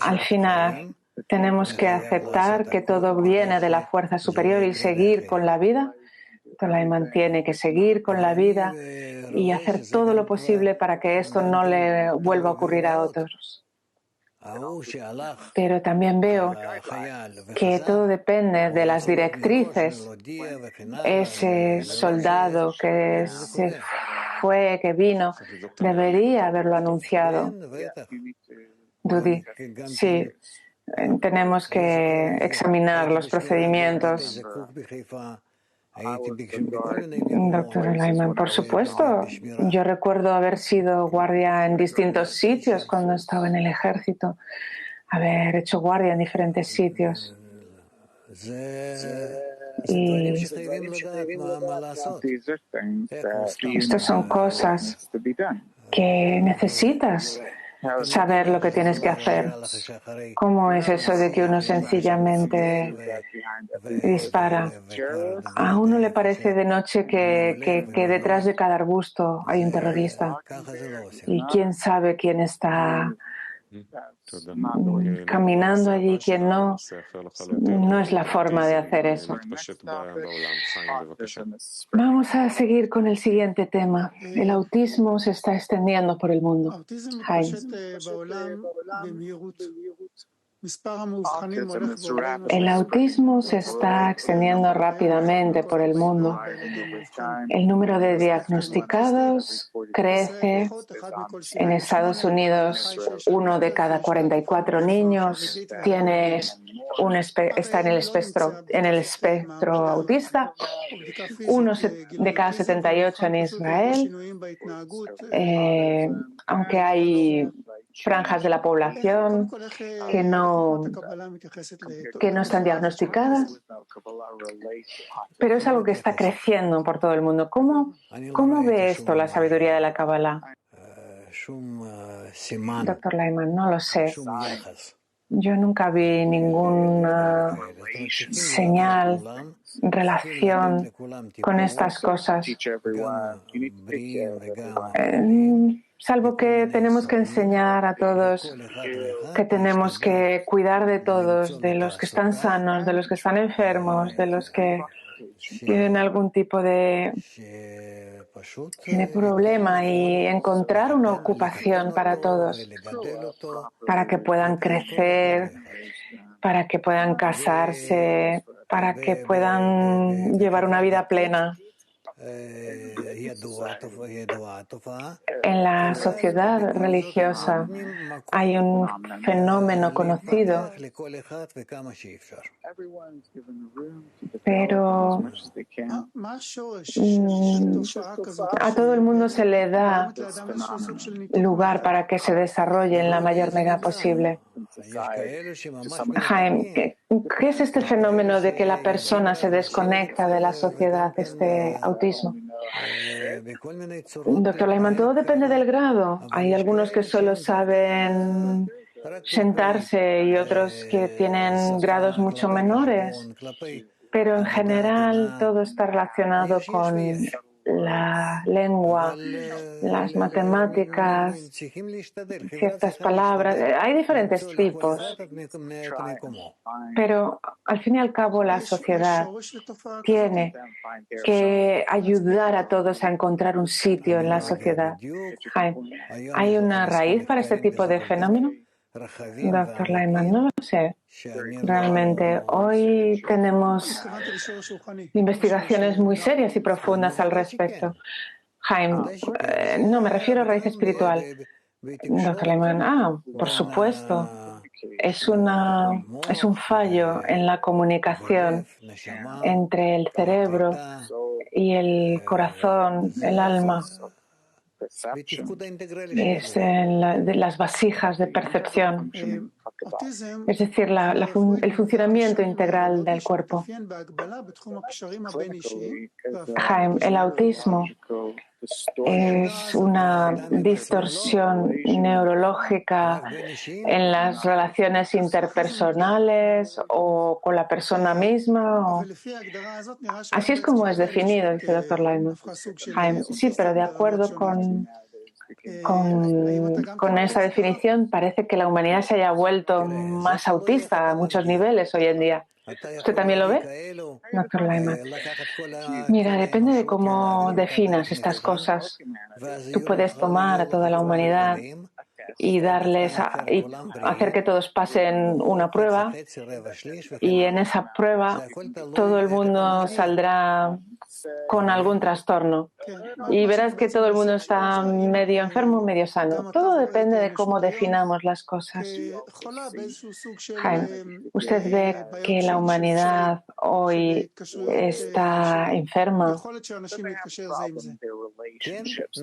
al final, tenemos que aceptar que todo viene de la fuerza superior y seguir con la vida. Lehman tiene que seguir con la vida y hacer todo lo posible para que esto no le vuelva a ocurrir a otros. Pero también veo que todo depende de las directrices. Ese soldado que se fue, que vino, debería haberlo anunciado. Dudy, sí, tenemos que examinar los procedimientos. Doctor Lehman, por supuesto. Yo recuerdo haber sido guardia en distintos sitios cuando estaba en el ejército, haber hecho guardia en diferentes sitios. Y estas son cosas que necesitas saber lo que tienes que hacer. ¿Cómo es eso de que uno sencillamente dispara? A uno le parece de noche que detrás de cada arbusto hay un terrorista. Y quién sabe quién está caminando allí, quién no. No es la forma de hacer eso. Vamos a seguir con el siguiente tema. El autismo se está extendiendo por el mundo. El autismo se está extendiendo rápidamente por el mundo. El número de diagnosticados crece. En Estados Unidos, 1 de cada 44 niños está en el espectro autista. 1 de cada 78 en Israel. Aunque hay franjas de la población que no están diagnosticadas, pero es algo que está creciendo por todo el mundo. ¿Cómo ve esto la sabiduría de la Kabbalah? Doctor Lehman, no lo sé. Yo nunca vi ninguna señal, relación con estas cosas. Salvo que tenemos que enseñar a todos que tenemos que cuidar de todos, de los que están sanos, de los que están enfermos, de los que tienen algún tipo de problema y encontrar una ocupación para todos, para que puedan crecer, para que puedan casarse, para que puedan llevar una vida plena. En la sociedad religiosa hay un fenómeno conocido, pero a todo el mundo se le da lugar para que se desarrolle en la mayor medida posible. Jaime, ¿qué es este fenómeno de que la persona se desconecta de la sociedad, este autismo? Doctor Lehman, todo depende del grado. Hay algunos que solo saben sentarse y otros que tienen grados mucho menores. Pero en general todo está relacionado con la lengua, las matemáticas, ciertas palabras. Hay diferentes tipos. Pero al fin y al cabo la sociedad tiene que ayudar a todos a encontrar un sitio en la sociedad. ¿Hay una raíz para este tipo de fenómeno? Doctor Lehman, no lo sé. Realmente, hoy tenemos investigaciones muy serias y profundas al respecto. Jaime, no, me refiero a raíz espiritual. Doctor Lehman, por supuesto. es un fallo en la comunicación entre el cerebro y el corazón, el alma. Es de las vasijas de percepción, es decir, el funcionamiento integral del cuerpo. Jaime, el autismo es una distorsión neurológica en las relaciones interpersonales o con la persona misma. Así es como es definido, dice el Dr. Lyman. Jaime, sí, pero de acuerdo con esa definición, parece que la humanidad se haya vuelto más autista a muchos niveles hoy en día. ¿Usted también lo ve, Dr. Lyman? Mira, depende de cómo definas estas cosas. Tú puedes tomar a toda la humanidad y y hacer que todos pasen una prueba, y en esa prueba todo el mundo saldrá con algún trastorno y verás que todo el mundo está medio enfermo, medio sano. Todo depende de cómo definamos las cosas. Jaime, ¿usted ve que la humanidad hoy está enferma?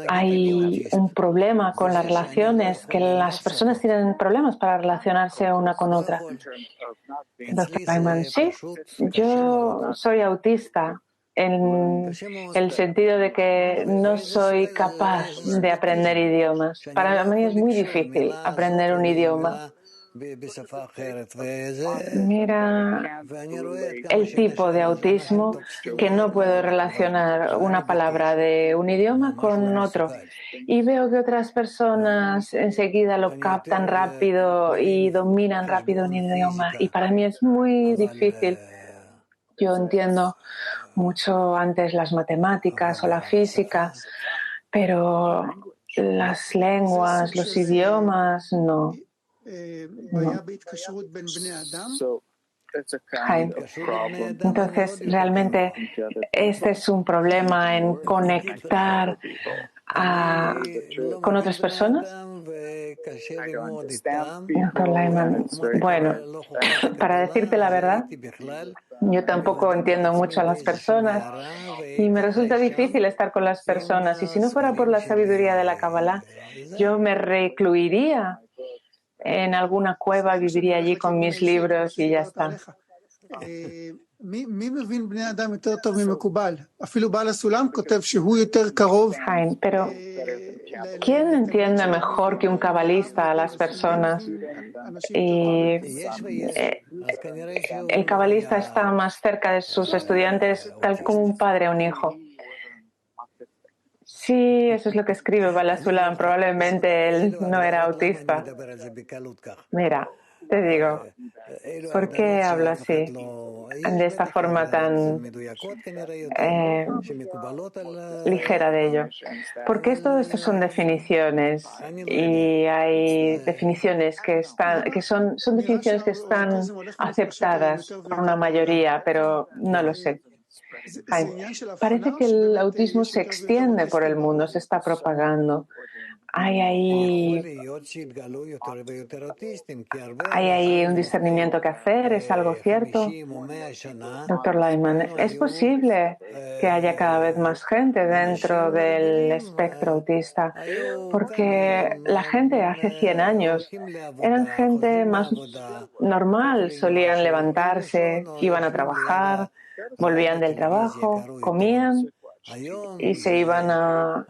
Hay un problema con las relaciones, que las personas tienen problemas para relacionarse una con otra. Dr. Lyman, sí, yo soy autista en el sentido de que no soy capaz de aprender idiomas. Para mí es muy difícil aprender un idioma. Mira el tipo de autismo que no puedo relacionar una palabra de un idioma con otro. Y veo que otras personas enseguida lo captan rápido y dominan rápido un idioma. Y para mí es muy difícil. Yo entiendo mucho antes las matemáticas o la física, pero las lenguas, los idiomas, no. Jaime, entonces realmente este es un problema en conectar con otras personas. Dr. Lyman, bueno, para decirte la verdad, yo tampoco entiendo mucho a las personas y me resulta difícil estar con las personas, y si no fuera por la sabiduría de la Kabbalah, yo me recluiría en alguna cueva, viviría allí con mis libros y ya está. Jaime, pero ¿quién entiende mejor que un cabalista a las personas? Y el cabalista está más cerca de sus estudiantes, tal como un padre a un hijo. Sí, eso es lo que escribe Bala Sulam. Probablemente él no era autista. Mira, te digo, ¿por qué hablo así? De esta forma tan ligera de ello. Porque todo esto son definiciones, y hay definiciones son definiciones que están aceptadas por una mayoría, pero no lo sé. Parece que el autismo se extiende por el mundo, se está propagando. Hay ahí un discernimiento que hacer, ¿es algo cierto? Dr. Lyman, ¿es posible que haya cada vez más gente dentro del espectro autista? Porque la gente hace 100 años eran gente más normal, solían levantarse, iban a trabajar, volvían del trabajo, comían y se iban a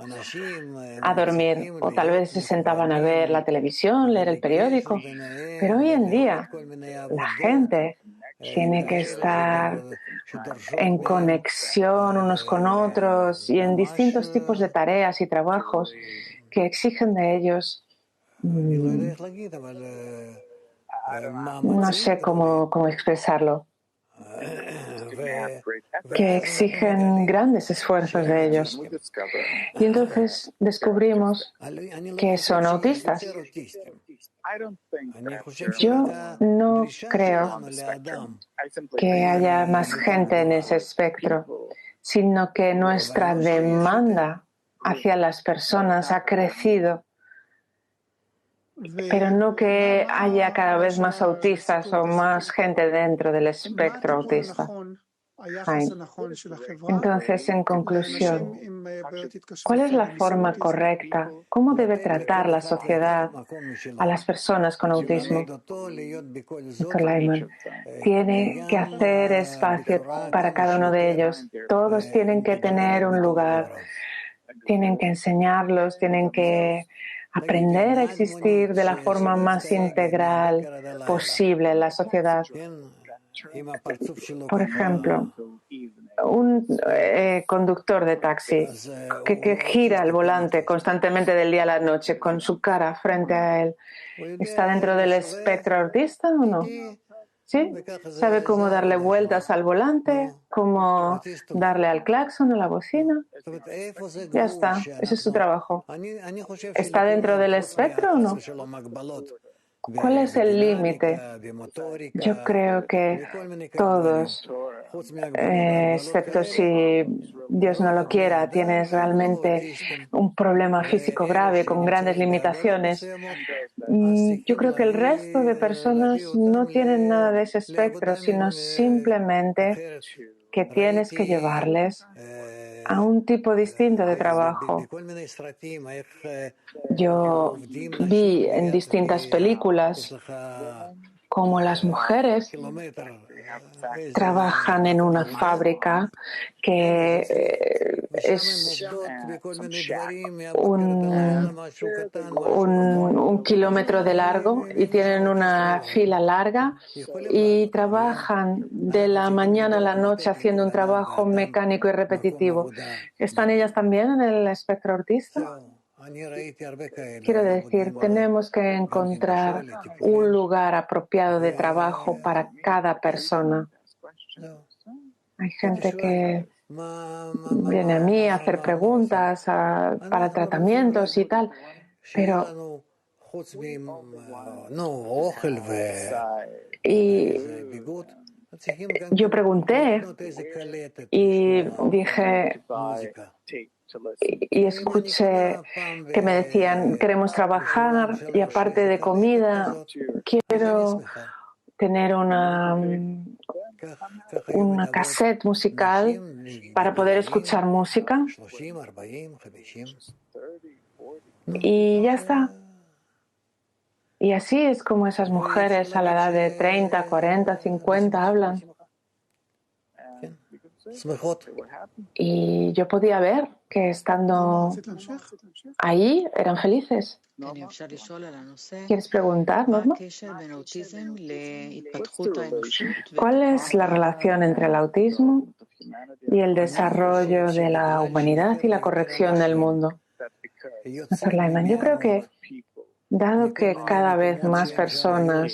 dormir, o tal vez se sentaban a ver la televisión, leer el periódico. Pero hoy en día la gente tiene que estar en conexión unos con otros y en distintos tipos de tareas y trabajos que exigen de ellos, no sé cómo expresarlo, que exigen grandes esfuerzos de ellos. Y entonces descubrimos que son autistas. Yo no creo que haya más gente en ese espectro, sino que nuestra demanda hacia las personas ha crecido pero no que haya cada vez más autistas o más gente dentro del espectro autista. Entonces, en conclusión, ¿cuál es la forma correcta? ¿Cómo debe tratar la sociedad a las personas con autismo? Dr. Lyman, tiene que hacer espacio para cada uno de ellos. Todos tienen que tener un lugar. Tienen que enseñarlos, tienen que aprender a existir de la forma más integral posible en la sociedad. Por ejemplo, un conductor de taxi que gira el volante constantemente del día a la noche con su cara frente a él, ¿está dentro del espectro autista o no? ¿Sí? ¿Sabe cómo darle vueltas al volante? ¿Cómo darle al claxon, a la bocina? Ya está, ese es su trabajo. ¿Está dentro del espectro o no? ¿Cuál es el límite? Yo creo que todos, excepto si Dios no lo quiera, tienes realmente un problema físico grave con grandes limitaciones. Yo creo que el resto de personas no tienen nada de ese espectro, sino simplemente que tienes que llevarles a un tipo distinto de trabajo. Yo vi en distintas películas cómo las mujeres trabajan en una fábrica que es un kilómetro de largo y tienen una fila larga y trabajan de la mañana a la noche haciendo un trabajo mecánico y repetitivo. ¿Están ellas también en el espectro autista? Quiero decir, tenemos que encontrar un lugar apropiado de trabajo para cada persona. Hay gente que viene a mí a hacer preguntas para tratamientos y tal, pero yo pregunté y dije y escuché que me decían, queremos trabajar y aparte de comida, quiero tener una cassette musical para poder escuchar música y ya está. Y así es como esas mujeres a la edad de 30, 40, 50 hablan. Y yo podía ver que estando ahí eran felices. ¿Quieres preguntar, Norma? ¿Cuál es la relación entre el autismo y el desarrollo de la humanidad y la corrección del mundo? Dr. Lyman, yo creo que dado que cada vez más personas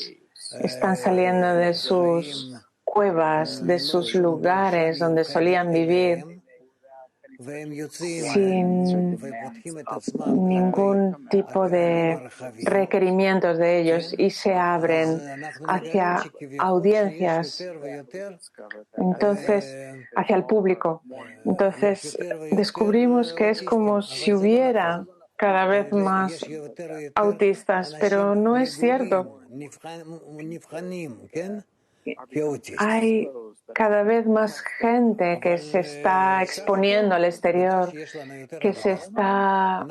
están saliendo de sus cuevas, de sus lugares donde solían vivir, sin ningún tipo de requerimientos de ellos y se abren hacia audiencias, entonces hacia el público. Entonces descubrimos que es como si hubiera cada vez más autistas, pero no es cierto. Hay cada vez más gente que se está exponiendo al exterior, que está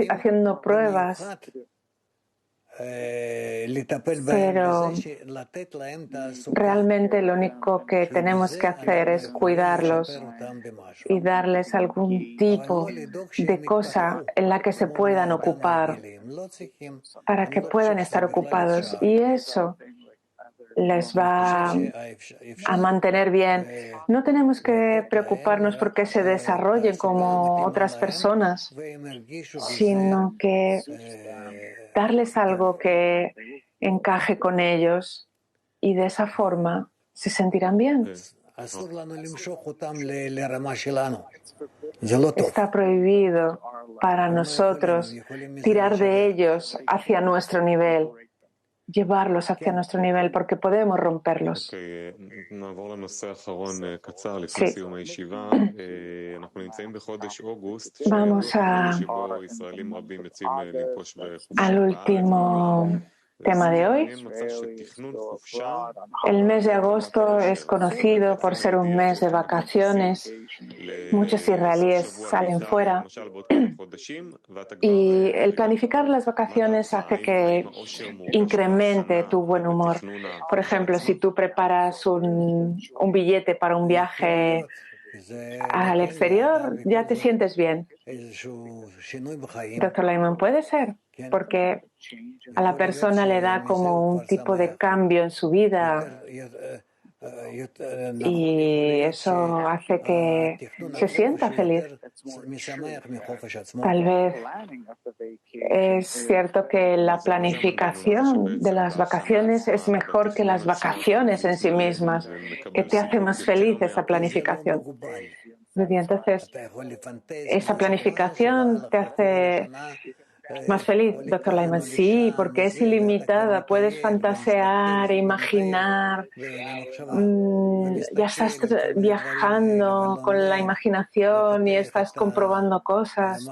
haciendo pruebas, pero realmente lo único que tenemos que hacer es cuidarlos y darles algún tipo de cosa en la que se puedan ocupar para que puedan estar ocupados, y eso les va a mantener bien. No tenemos que preocuparnos porque se desarrollen como otras personas, sino que darles algo que encaje con ellos y de esa forma se sentirán bien. Está prohibido para nosotros tirar de ellos hacia nuestro nivel. llevarlos hacia nuestro nivel, porque podemos romperlos. Sí. Vamos al último tema de hoy. El mes de agosto es conocido por ser un mes de vacaciones. Muchos israelíes salen fuera y el planificar las vacaciones hace que incremente tu buen humor. Por ejemplo, si tú preparas un billete para un viaje al exterior, ya te sientes bien. Doctor Lyman, puede ser, porque a la persona le da como un tipo de cambio en su vida y eso hace que se sienta feliz. Tal vez es cierto que la planificación de las vacaciones es mejor que las vacaciones en sí mismas, que te hace más feliz esa planificación. Y entonces, esa planificación te hace más feliz, doctor Lyman. Sí, porque es ilimitada. Puedes fantasear, imaginar. Ya estás viajando con la imaginación y estás comprobando cosas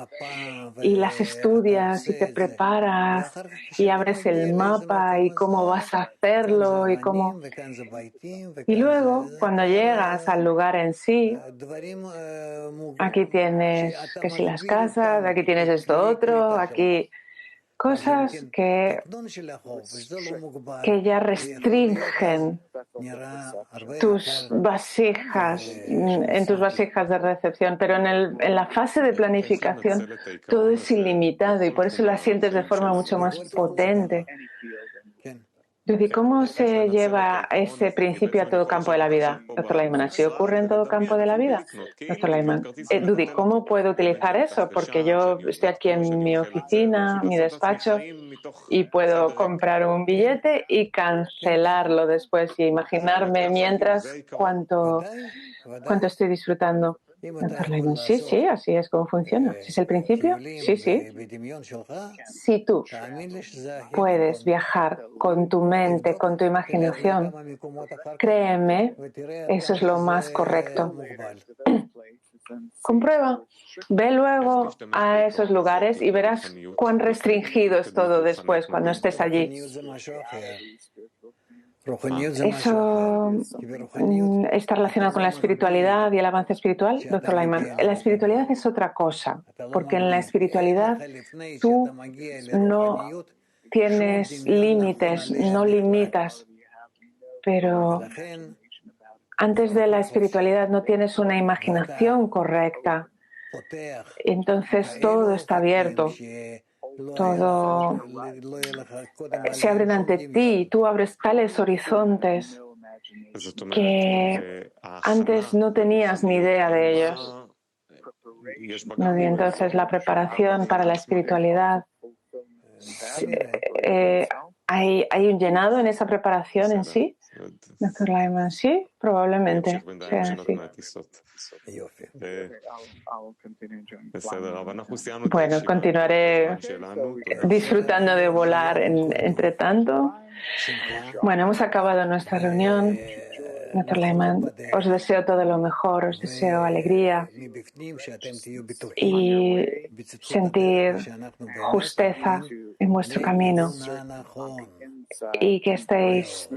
y las estudias y te preparas y abres el mapa y cómo vas a hacerlo y cómo... Y luego, cuando llegas al lugar en sí, aquí tienes que si las casas, aquí tienes esto otro, aquí cosas que ya restringen tus vasijas, en tus vasijas de recepción, pero en la fase de planificación todo es ilimitado y por eso la sientes de forma mucho más potente. Dudy, ¿cómo se lleva ese principio a todo campo de la vida? Doctor Lyman, ¿así ocurre en todo campo de la vida? Doctor Lyman, Dudy, ¿cómo puedo utilizar eso? Porque yo estoy aquí en mi oficina, mi despacho, y puedo comprar un billete y cancelarlo después y imaginarme mientras cuánto estoy disfrutando. Doctor Lyman, sí, sí, así es como funciona. ¿Si es el principio? Sí, sí. Si tú puedes viajar con tu mente, con tu imaginación, créeme, eso es lo más correcto. Comprueba, ve luego a esos lugares y verás cuán restringido es todo después cuando estés allí. ¿Eso está relacionado con la espiritualidad y el avance espiritual, doctor Lyman? La espiritualidad es otra cosa, porque en la espiritualidad tú no tienes límites, no limitas, pero antes de la espiritualidad no tienes una imaginación correcta. Entonces todo está abierto, todo se abre ante ti y tú abres tales horizontes que antes no tenías ni idea de ellos. Y entonces la preparación para la espiritualidad, ¿hay un llenado en esa preparación en sí? Doctor Lyman, sí, probablemente sea así. Bueno, continuaré disfrutando de volar entre tanto. Bueno, hemos acabado nuestra reunión. Doctor Lyman, os deseo todo lo mejor, os deseo alegría y sentir justeza en vuestro camino y que estéis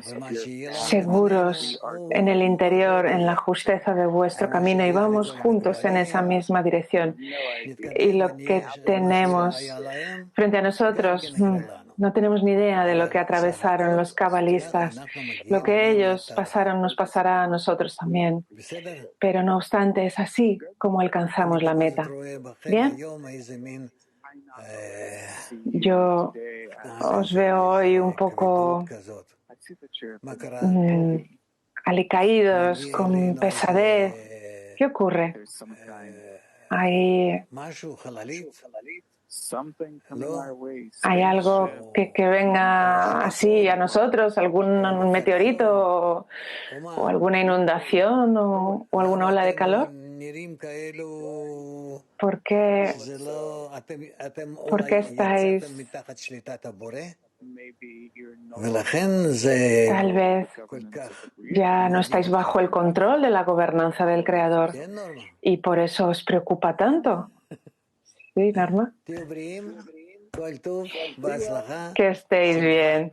seguros en el interior, en la justeza de vuestro camino y vamos juntos en esa misma dirección. Y lo que tenemos frente a nosotros, no tenemos ni idea de lo que atravesaron los cabalistas. Lo que ellos pasaron nos pasará a nosotros también. Pero no obstante, es así como alcanzamos la meta. ¿Bien? Yo os veo hoy un poco alicaídos, con pesadez. ¿Qué ocurre? ¿Hay algo que venga así a nosotros? ¿Algún meteorito o alguna inundación o alguna ola de calor? ¿Por qué, por qué estáis? Tal vez ya no estáis bajo el control de la gobernanza del Creador y por eso os preocupa tanto. ¿Sí, Norma? Que estéis bien.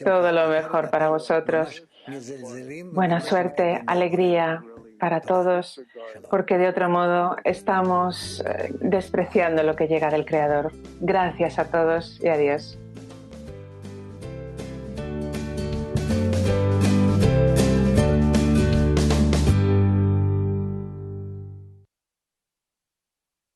Todo lo mejor para vosotros. Buena suerte, alegría para todos, porque de otro modo estamos despreciando lo que llega del Creador. Gracias a todos y adiós.